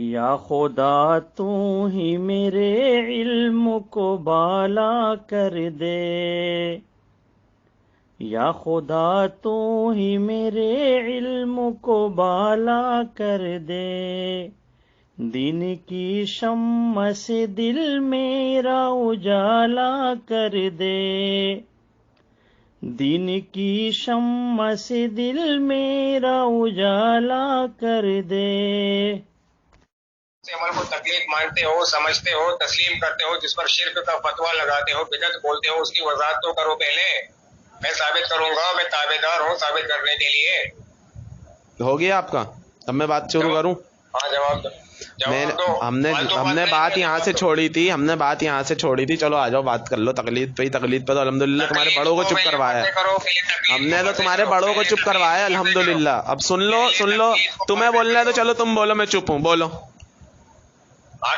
یا خدا تو ہی میرے علم کو بالا کر دے، یا خدا تو ہی میرے علم کو بالا کر دے، دین کی شمع سے دل میرا اجالا کر دے، دین کی شمع سے دل میرا اجالا کر دے۔ عمل کو تکلیف مانتے ہو، سمجھتے ہو، تسلیم کرتے ہو، جس پر شرک کا فتویٰ لگاتے ہو، بدعت بولتے ہو، اس کی وضاحت تو کرو پہلے۔ میں ثابت کروں گا، میں تابعدار ہوں ثابت کرنے کے لیے۔ ہو گیا آپ کا؟ اب میں بات شروع کروں؟ ہاں جواب دو۔ ہم نے بات یہاں سے چھوڑی تھی، چلو آ جاؤ بات کر لو تقلید پہ تو الحمدللہ تمہارے بڑوں کو چپ کروایا ہے، ہم نے تو تمہارے بڑوں کو چپ کروایا ہے الحمدللہ۔ اب سن لو تمہیں بولنا ہے تو چلو تم بولو، میں چپ ہوں، بولو۔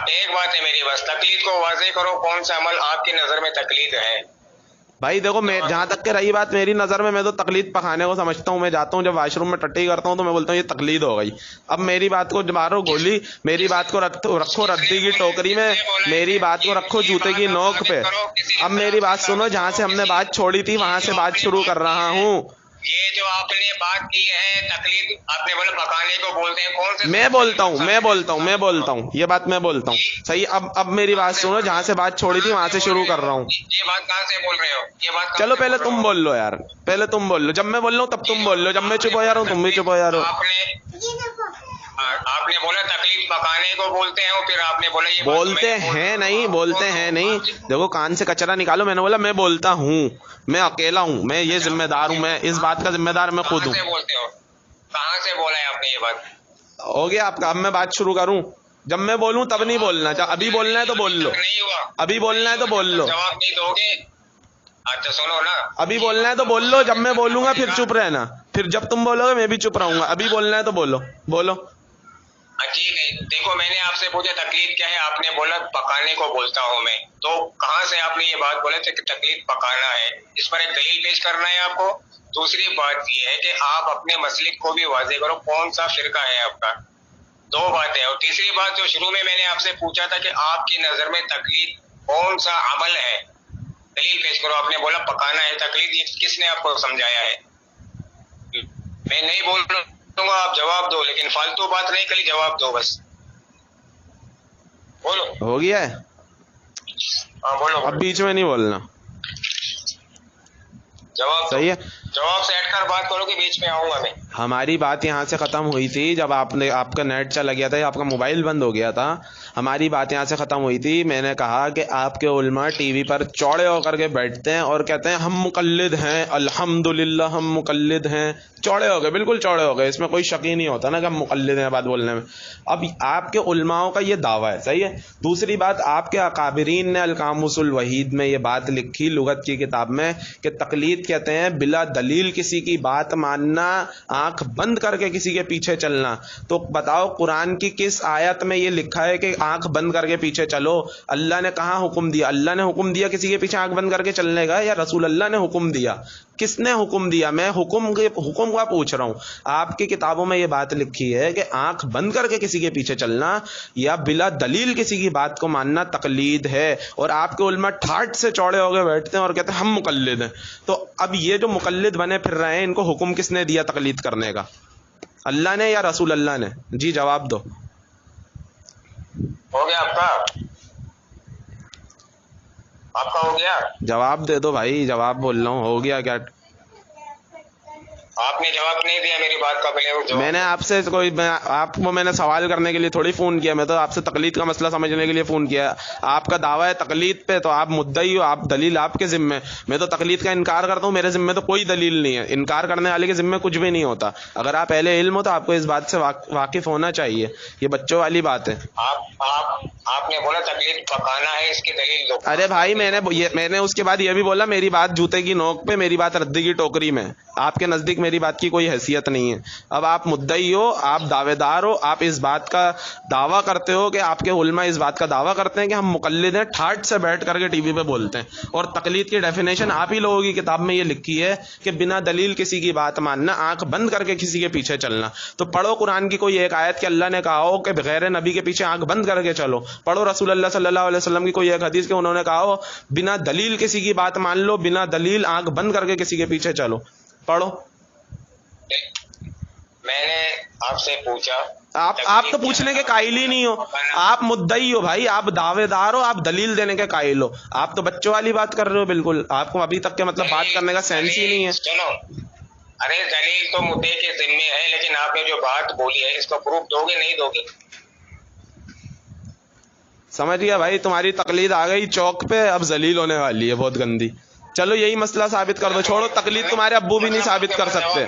ایک بات ہے میری، بس تقلید کو واضح کرو، کون سا عمل آپ کی نظر میں تقلید ہے؟ بھائی دیکھو، میں جہاں تک کہ رہی بات میری نظر میں تو تقلید پکانے کو سمجھتا ہوں۔ میں جاتا ہوں جب واش روم میں ٹٹی کرتا ہوں تو میں بولتا ہوں یہ تقلید ہو گئی۔ اب میری بات کو مارو گولی، میری بات کو رکھو ردی کی ٹوکری میں، میری بات کو رکھو جوتے کی نوک پہ۔ اب میری بات سنو، جہاں سے ہم نے بات چھوڑی تھی وہاں سے بات شروع کر رہا ہوں۔ یہ جو آپ نے بات کی ہے تقلید، آپ نے بولا پکانے کو بولتے ہیں، کون سے؟ میں بولتا ہوں یہ بات میں بولتا ہوں، صحیح۔ اب میری بات سنو، جہاں سے بات چھوڑی تھی وہاں سے شروع کر رہا ہوں۔ یہ بات کہاں سے بول رہے ہو؟ یہ بات چلو پہلے تم بول لو یار، پہلے تم بول لو، جب میں بول رہا ہوں تب تم بول لو، جب میں چپ ہو جا رہا ہوں تم بھی چپ ہو جا رہا ہو۔ آپ نے بولا تقلید پکانے کو بولتے ہیں، اور پھر آپ نے بولا یہ بولتے ہیں نہیں، دیکھو کان سے کچرا نکالو، میں نے بولا میں بولتا ہوں، میں اکیلا ہوں، میں یہ ذمہ دار ہوں، میں اس بات کا ذمہ دار میں خود ہوں۔ کہاں سے بولا ہے آپ نے یہ بات؟ ہو گیا آپ کا؟ اب میں بات شروع کروں؟ جب میں بولوں تب نہیں بولنا، ابھی بولنا ہے تو بول لو، ابھی بولنا ہے تو بول لو۔ جواب نہیں دو گے؟ اچھا سنو نا، ابھی بولنا ہے تو بول لو، جب میں بولوں گا پھر چپ رہنا، پھر جب تم بولو گے میں بھی چپ رہوں گا۔ ابھی بولنا ہے تو بولو۔ ٹھیک ہے، دیکھو میں نے آپ سے پوچھا تقلید کیا ہے، آپ نے بولا پکانے کو بولتا ہوں میں، تو کہاں سے آپ نے یہ بات بولا کہ تقلید پکانا ہے؟ اس پر ایک دلیل پیش کرنا ہے آپ کو۔ دوسری بات یہ ہے کہ آپ اپنے مسلک کو بھی واضح کرو، کون سا فرقہ ہے آپ کا؟ دو باتیں۔ اور تیسری بات جو شروع میں نے آپ سے پوچھا تھا کہ آپ کی نظر میں تقلید کون سا عمل ہے، دلیل پیش کرو۔ آپ نے بولا پکانا ہے تقلید، یہ کس نے آپ کو سمجھایا ہے؟ میں نہیں بول رہا ہوں آپ جواب دو، لیکن فالتو بات نہیں کری، جواب دو بس، بولو۔ ہو گیا ہے؟ ہاں بولو، اب بیچ میں نہیں بولنا، جواب صحیح ہے؟ جواب سے ہٹ کر بات کرو کہ بیچ میں آؤں گا میں۔ ہماری بات یہاں سے ختم ہوئی تھی جب آپ کا نیٹ چلا گیا تھا، آپ کا موبائل بند ہو گیا تھا۔ ہماری بات یہاں سے ختم ہوئی تھی، میں نے کہا کہ آپ کے علماء ٹی وی پر چوڑے ہو کر کے بیٹھتے ہیں اور کہتے ہیں ہم مقلد ہیں، الحمدللہ ہم مقلد ہیں۔ چوڑے ہو گئے، بالکل چوڑے ہو گئے، اس میں کوئی شک ہی نہیں ہوتا نا کہ ہم مقلد ہیں بات بولنے میں۔ اب آپ کے علماؤں کا یہ دعویٰ ہے، صحیح ہے۔ دوسری بات، آپ کے اکابرین نے القاموس الوحید میں یہ بات لکھی لغت کی کتاب میں کہ تقلید کہتے ہیں بلا دلیل کسی کی بات ماننا، آنکھ بند کر کے کسی کے پیچھے چلنا۔ تو بتاؤ قرآن کی کس آیت میں یہ لکھا ہے کہ آنکھ بند کر کے پیچھے چلو؟ اللہ نے کہاں حکم دیا؟ اللہ نے حکم دیا کسی کے پیچھے آنکھ بند کر کے چلنے کا، یا رسول اللہ نے حکم دیا؟ کس نے حکم دیا؟ میں حکم کا پوچھ رہا ہوں۔ آپ کی کتابوں میں یہ بات لکھی ہے کہ آنکھ بند کر کے کسی کے پیچھے چلنا یا بلا دلیل کسی کی بات کو ماننا تقلید ہے، اور آپ کے علماء ٹھاٹ سے چوڑے ہو کے بیٹھتے ہیں اور کہتے ہیں ہم مقلد ہیں۔ تو اب یہ جو مقلد بنے پھر رہے ہیں، ان کو حکم کس نے دیا تقلید کرنے کا؟ اللہ نے یا رسول اللہ نے؟ جی جواب دو۔ ہو گیا آپ کا ہو گیا؟ جواب دے دو بھائی، جواب بول رہا ہوں، ہو گیا کیا؟ آپ نے جواب نہیں دیا میری بات کا، پہلے میں نے آپ سے آپ کو میں نے سوال کرنے کے لیے تھوڑی فون کیا، میں تو آپ سے تقلید کا مسئلہ سمجھنے کے لیے فون کیا۔ آپ کا دعویٰ ہے تقلید پہ تو آپ مدعی ہو، آپ دلیل آپ کے ذمے۔ میں تو تقلید کا انکار کرتا ہوں، میرے ذمے تو کوئی دلیل نہیں ہے، انکار کرنے والے کے ذمے کچھ بھی نہیں ہوتا۔ اگر آپ اہل علم ہو تو آپ کو اس بات سے واقف ہونا چاہیے، یہ بچوں والی بات ہے۔ آپ نے بولا تقلید پکانا ہے، اس کی دلیل دو۔ ارے بھائی میں نے اس کے بعد یہ بھی بولا میری بات جوتے کی نوک پہ، میری بات ردی کی ٹوکری میں، آپ کے نزدیک میری بات کی کوئی حیثیت نہیں ہے۔ اب آپ مدعی ہو، آپ دعوے دار ہو، آپ اس بات کا دعویٰ کرتے ہو کہ آپ کے علماء اس بات کا دعویٰ کرتے ہیں کہ ہم مقلد ہیں، ٹھاٹ سے بیٹھ کر کے ٹی وی پہ بولتے ہیں، اور تقلید کی ڈیفینیشن آپ ہی لوگوں کی کتاب میں یہ لکھی ہے کہ بنا دلیل کسی کی بات ماننا، آنکھ بند کر کے کسی کے پیچھے چلنا۔ تو پڑھو قرآن کی کوئی ایک آیت کہ اللہ نے کہا ہو کہ بغیر نبی کے پیچھے آنکھ بند کر کے چلو، پڑھو رسول اللہ صلی اللہ علیہ وسلم کی کوئی ایک حدیث کہ انہوں نے کہا ہو بنا دلیل کسی کی بات مان لو، بنا دلیل آنکھ بند کر کے کسی کے پیچھے چلو، پڑھو۔ میں نے آپ سے پوچھا، آپ تو پوچھنے کے قائل ہی نہیں ہو، آپ مدعی ہو بھائی، آپ دعوے دار ہو، آپ دلیل دینے کے قائل ہو، آپ تو بچوں والی بات کر رہے ہو بالکل، آپ کو ابھی تک کے مطلب بات کرنے کا سینس ہی نہیں ہے۔ سنو، ارے دلیل تو مدعے کے ذمے ہے، لیکن آپ نے جو بات بولی ہے اس کو پروف دو گے نہیں دو گے؟ سمجھ گیا بھائی، تمہاری تقلید آ گئی چوک پہ، اب ذلیل ہونے والی ہے بہت گندی۔ چلو یہی مسئلہ ثابت کر دو، چھوڑو تقلید، تمہارے ابو بھی نہیں ثابت کر سکتے،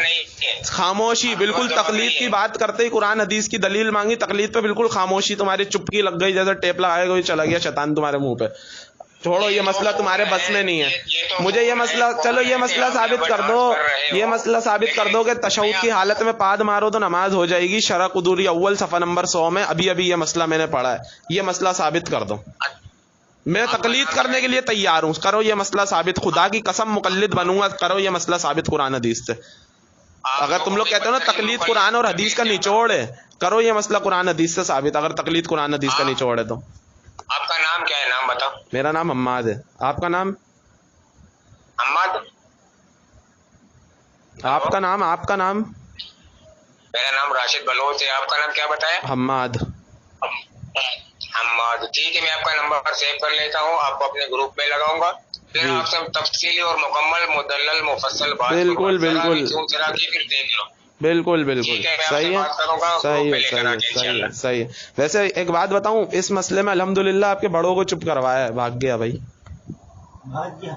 خاموشی بالکل۔ تقلید کی بات کرتے ہی قرآن حدیث کی دلیل مانگی، تقلید پہ بالکل خاموشی، تمہاری چپکی لگ گئی جیسے ٹیپ لگائے گا چلا گیا شیطان تمہارے منہ پہ۔ چھوڑو یہ مسئلہ تمہارے بس میں نہیں ہے، مجھے یہ مسئلہ، چلو یہ مسئلہ ثابت کر دو، یہ مسئلہ ثابت کر دو کہ تشہد کی حالت میں پاد مارو تو نماز ہو جائے گی، شرح قدوری اول صفحہ نمبر 100 میں ابھی یہ مسئلہ میں نے پڑھا ہے، یہ مسئلہ ثابت کر دو۔ میں تقلید کرنے کے لیے تیار ہوں، کرو یہ مسئلہ ثابت، خدا کی قسم مقلد بنوں گا، کرو یہ مسئلہ ثابت قرآن حدیث سے۔ اگر تم لوگ کہتے ہو نا تقلید قرآن اور حدیث کا نچوڑ ہے، کرو یہ مسئلہ قرآن حدیث سے ثابت، اگر تقلید قرآن حدیث کا نچوڑ ہے تو۔ آپ کا نام کیا ہے؟ نام بتاؤ۔ میرا نام حماد ہے، آپ کا نام؟ حماد؟ آپ کا نام؟ آپ کا نام؟ میرا نام راشد بلوچ ہے، آپ کا نام کیا بتایا؟ حماد۔ حماد، ٹھیک ہے، میں آپ کا نمبر سیو کر لیتا ہوں، آپ کو اپنے گروپ میں لگاؤں گا، پھر آپ سے تفصیلی اور مکمل مدلل مفصل بات بالکل بالکل پھر دیکھ لو۔ بالکل بالکل صحیح ہے، صحیح ہے، صحیح ہے، صحیح ہے، صحیح ہے۔ ویسے ایک بات بتاؤں، اس مسئلے میں الحمدللہ آپ کے بڑوں کو چپ کروایا ہے، بھاگ گیا بھائی، بھاگ گیا۔